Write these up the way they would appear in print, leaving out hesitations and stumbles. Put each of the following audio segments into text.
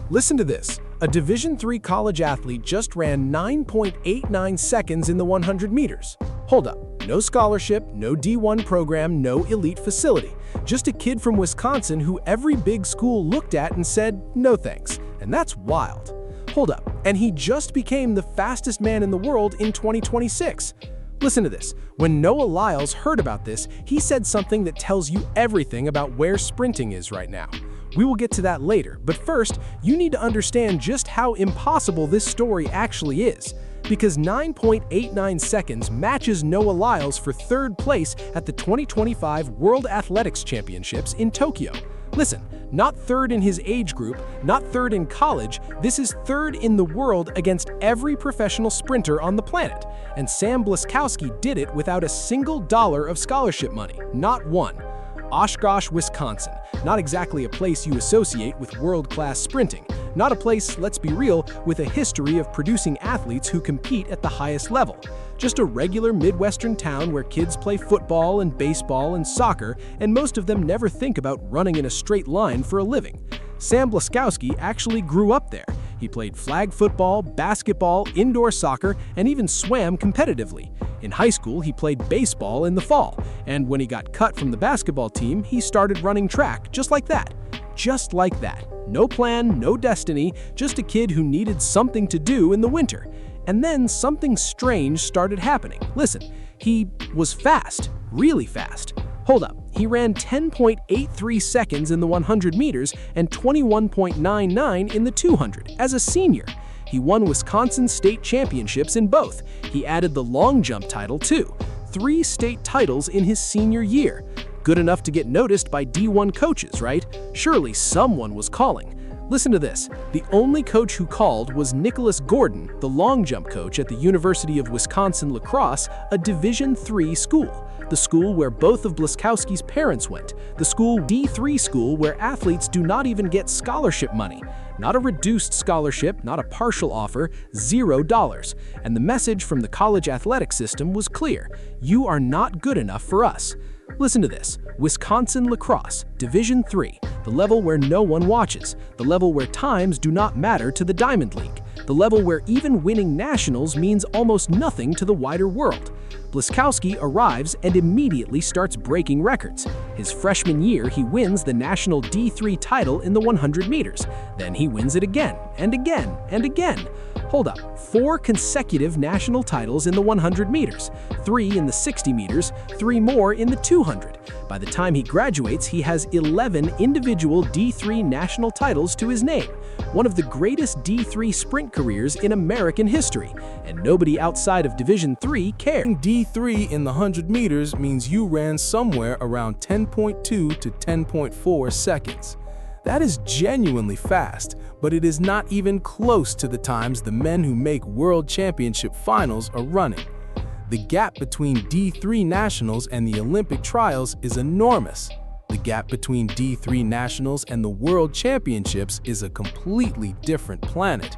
Listen to this. A Division III college athlete just ran 9.89 seconds in the 100 meters. Hold up. No scholarship, no D1 program, no elite facility. Just a kid from Wisconsin who every big school looked at and said, no thanks. And that's wild. Hold up. And he just became the fastest man in the world in 2026. Listen to this. When Noah Lyles heard about this, he said something that tells you everything about where sprinting is right now. We will get to that later, but first, you need to understand just how impossible this story actually is. Because 9.89 seconds matches Noah Lyles for third place at the 2025 World Athletics Championships in Tokyo. Listen, not third in his age group, not third in college, this is third in the world against every professional sprinter on the planet. And Sam Blaskowski did it without a single dollar of scholarship money, not one. Oshkosh, Wisconsin, not exactly a place you associate with world-class sprinting. Not a place, let's be real, with a history of producing athletes who compete at the highest level. Just a regular Midwestern town where kids play football and baseball and soccer, and most of them never think about running in a straight line for a living. Sam Blaskowski actually grew up there. He played flag football, basketball, indoor soccer, and even swam competitively. In high school, he played baseball in the fall, and when he got cut from the basketball team, he started running track, just like that. Just like that. No plan, no destiny, just a kid who needed something to do in the winter. And then something strange started happening. Listen, he was fast, really fast. Hold up, he ran 10.83 seconds in the 100 meters and 21.99 in the 200 as a senior. He won Wisconsin state championships in both. He added the long jump title too. 3 state titles in his senior year. Good enough to get noticed by D1 coaches, right? Surely someone was calling. Listen to this. The only coach who called was Nicholas Gordon, the long jump coach at the University of Wisconsin-La Crosse, a Division III school. The school where both of Blaskowski's parents went. The school D3 school where athletes do not even get scholarship money. Not a reduced scholarship, not a partial offer, $0. And the message from the college athletic system was clear. You are not good enough for us. Listen to this. Wisconsin-La Crosse, Division III, the level where no one watches, the level where times do not matter to the Diamond League, the level where even winning nationals means almost nothing to the wider world. Blaskowski arrives and immediately starts breaking records. His freshman year, he wins the national D3 title in the 100 meters. Then he wins it again, and again, and again. Hold up, 4 consecutive national titles in the 100 meters, 3 in the 60 meters, 3 more in the 200. By the time he graduates, he has 11 individual D3 national titles to his name, one of the greatest D3 sprint careers in American history, and nobody outside of Division III cared. D3 in the 100 meters means you ran somewhere around 10.2 to 10.4 seconds. That is genuinely fast, but it is not even close to the times the men who make World Championship finals are running. The gap between D3 nationals and the Olympic trials is enormous. The gap between D3 nationals and the World Championships is a completely different planet.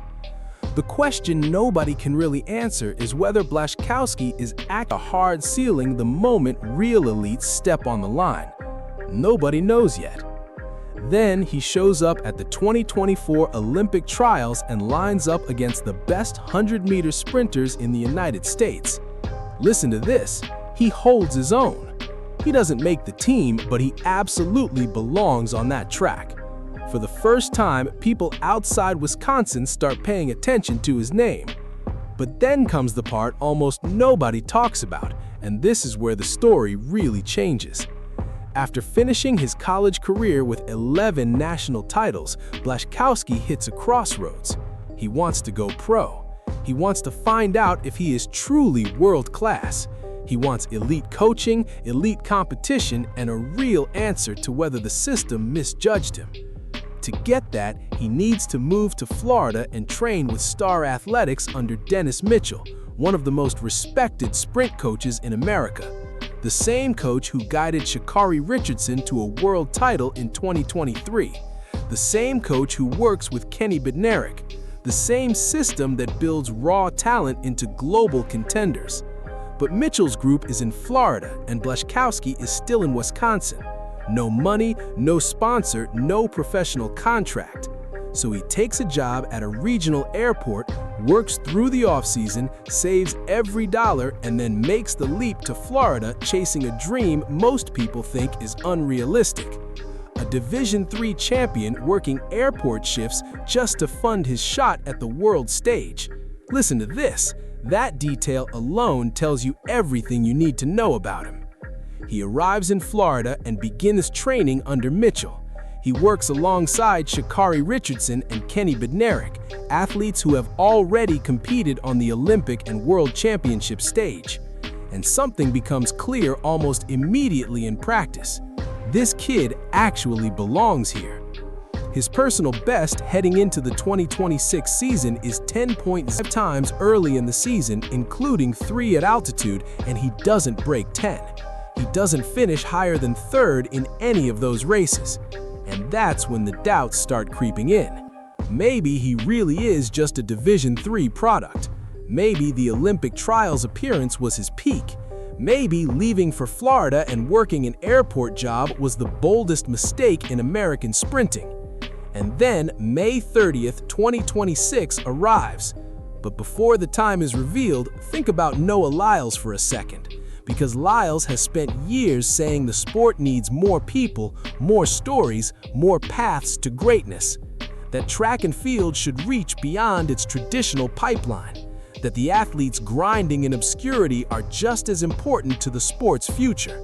The question nobody can really answer is whether Blaskowski is at a hard ceiling the moment real elites step on the line. Nobody knows yet. Then he shows up at the 2024 Olympic trials and lines up against the best 100-meter sprinters in the United States. Listen to this, he holds his own. He doesn't make the team, but he absolutely belongs on that track. For the first time, people outside Wisconsin start paying attention to his name. But then comes the part almost nobody talks about, and this is where the story really changes. After finishing his college career with 11 national titles, Blaskowski hits a crossroads. He wants to go pro. He wants to find out if he is truly world-class. He wants elite coaching, elite competition, and a real answer to whether the system misjudged him. To get that, he needs to move to Florida and train with Star Athletics under Dennis Mitchell, one of the most respected sprint coaches in America. The same coach who guided Sha'Carri Richardson to a world title in 2023. The same coach who works with Kenny Bednarik. The same system that builds raw talent into global contenders. But Mitchell's group is in Florida and Blaskowski is still in Wisconsin. No money, no sponsor, no professional contract. So he takes a job at a regional airport, works through the off-season, saves every dollar, and then makes the leap to Florida, chasing a dream most people think is unrealistic. A Division III champion working airport shifts just to fund his shot at the world stage. Listen to this. That detail alone tells you everything you need to know about him. He arrives in Florida and begins training under Mitchell. He works alongside Sha'Carri Richardson and Kenny Bednarik, athletes who have already competed on the Olympic and World Championship stage. And something becomes clear almost immediately in practice. This kid actually belongs here. His personal best heading into the 2026 season is 10.5 times early in the season, including 3 at altitude, and he doesn't break 10. He doesn't finish higher than 3rd in any of those races. And that's when the doubts start creeping in. Maybe he really is just a Division III product. Maybe the Olympic trials appearance was his peak. Maybe leaving for Florida and working an airport job was the boldest mistake in American sprinting. And then May 30th, 2026 arrives. But before the time is revealed, think about Noah Lyles for a second. Because Lyles has spent years saying the sport needs more people, more stories, more paths to greatness. That track and field should reach beyond its traditional pipeline. That the athletes grinding in obscurity are just as important to the sport's future.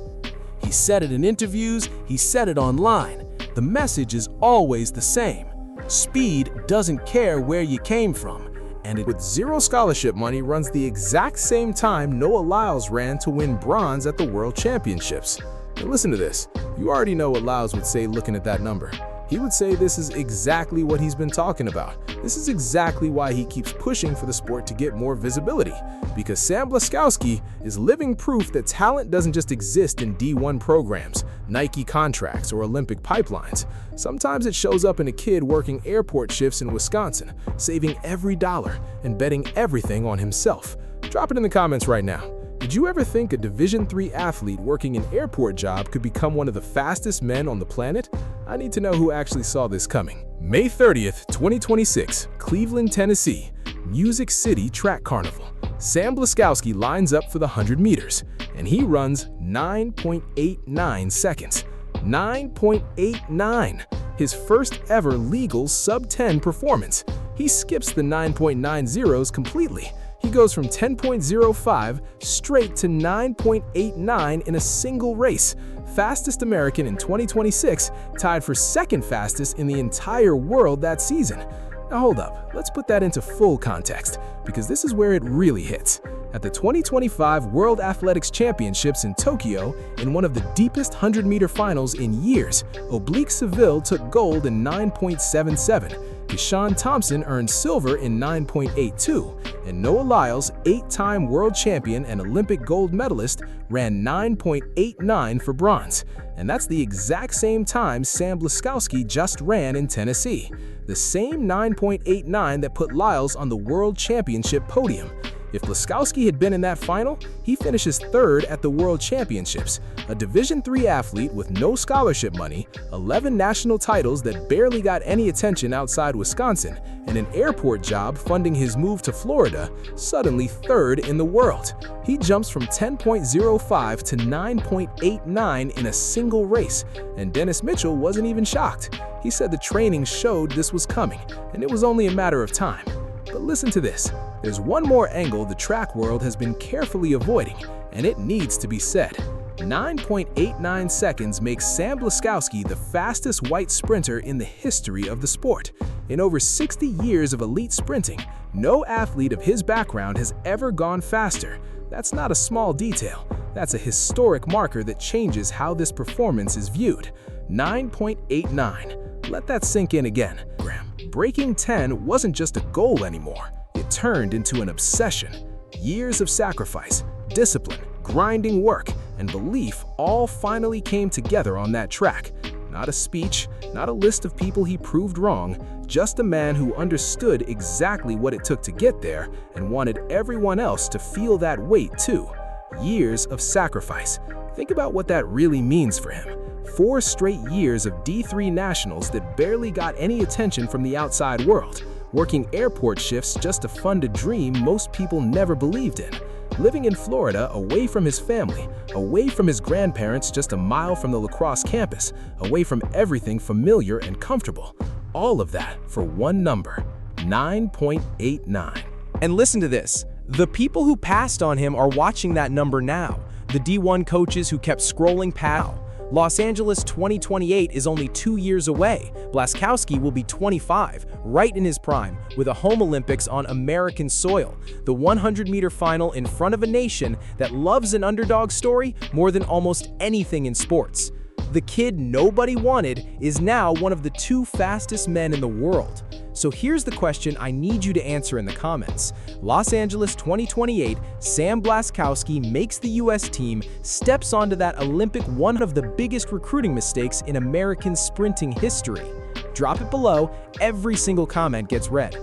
He said it in interviews, he said it online. The message is always the same. Speed doesn't care where you came from. And it, with zero scholarship money, runs the exact same time Noah Lyles ran to win bronze at the World Championships. Now listen to this. You already know what Lyles would say looking at that number. He would say this is exactly what he's been talking about. This is exactly why he keeps pushing for the sport to get more visibility. Because Sam Blaskowski is living proof that talent doesn't just exist in D1 programs, Nike contracts, or Olympic pipelines. Sometimes it shows up in a kid working airport shifts in Wisconsin, saving every dollar and betting everything on himself. Drop it in the comments right now. Did you ever think a Division III athlete working an airport job could become one of the fastest men on the planet? I need to know who actually saw this coming. May 30th, 2026, Cleveland, Tennessee, Music City Track Carnival. Sam Blaskowski lines up for the 100 meters, and he runs 9.89 seconds. 9.89! His first ever legal sub-10 performance. He skips the 9.90s completely. He goes from 10.05 straight to 9.89 in a single race. Fastest American in 2026, tied for 2nd fastest in the entire world that season. Now hold up, let's put that into full context, because this is where it really hits. At the 2025 World Athletics Championships in Tokyo, in one of the deepest 100-meter finals in years, Oblique Seville took gold in 9.77. Keyshawn Thompson earned silver in 9.82, and Noah Lyles, 8-time world champion and Olympic gold medalist, ran 9.89 for bronze. And that's the exact same time Sam Blaskowski just ran in Tennessee. The same 9.89 that put Lyles on the World Championship podium. If Blaskowski had been in that final, he finishes 3rd at the World Championships. A Division III athlete with no scholarship money, 11 national titles that barely got any attention outside Wisconsin, and an airport job funding his move to Florida, suddenly 3rd in the world. He jumps from 10.05 to 9.89 in a single race, and Dennis Mitchell wasn't even shocked. He said the training showed this was coming, and it was only a matter of time. But listen to this. There's one more angle the track world has been carefully avoiding, and it needs to be said. 9.89 seconds makes Sam Blaskowski the fastest white sprinter in the history of the sport. In over 60 years of elite sprinting, no athlete of his background has ever gone faster. That's not a small detail. That's a historic marker that changes how this performance is viewed. 9.89. Let that sink in again. Breaking 10 wasn't just a goal anymore. It turned into an obsession. Years of sacrifice, discipline, grinding work, and belief all finally came together on that track. Not a speech, not a list of people he proved wrong, just a man who understood exactly what it took to get there and wanted everyone else to feel that weight too. Years of sacrifice. Think about what that really means for him. 4 straight years of D3 nationals that barely got any attention from the outside world, working airport shifts just to fund a dream most people never believed in, living in Florida away from his family, away from his grandparents just a mile from the lacrosse campus, away from everything familiar and comfortable. All of that for one number, 9.89. And listen to this. The people who passed on him are watching that number now. The D1 coaches who kept scrolling past. Los Angeles 2028 is only 2 years away. Blaskowski will be 25, right in his prime, with a home Olympics on American soil. The 100-meter final in front of a nation that loves an underdog story more than almost anything in sports. The kid nobody wanted is now one of the 2 fastest men in the world. So here's the question I need you to answer in the comments. Los Angeles 2028, Sam Blaskowski makes the US team, steps onto that Olympic, one of the biggest recruiting mistakes in American sprinting history. Drop it below, every single comment gets read.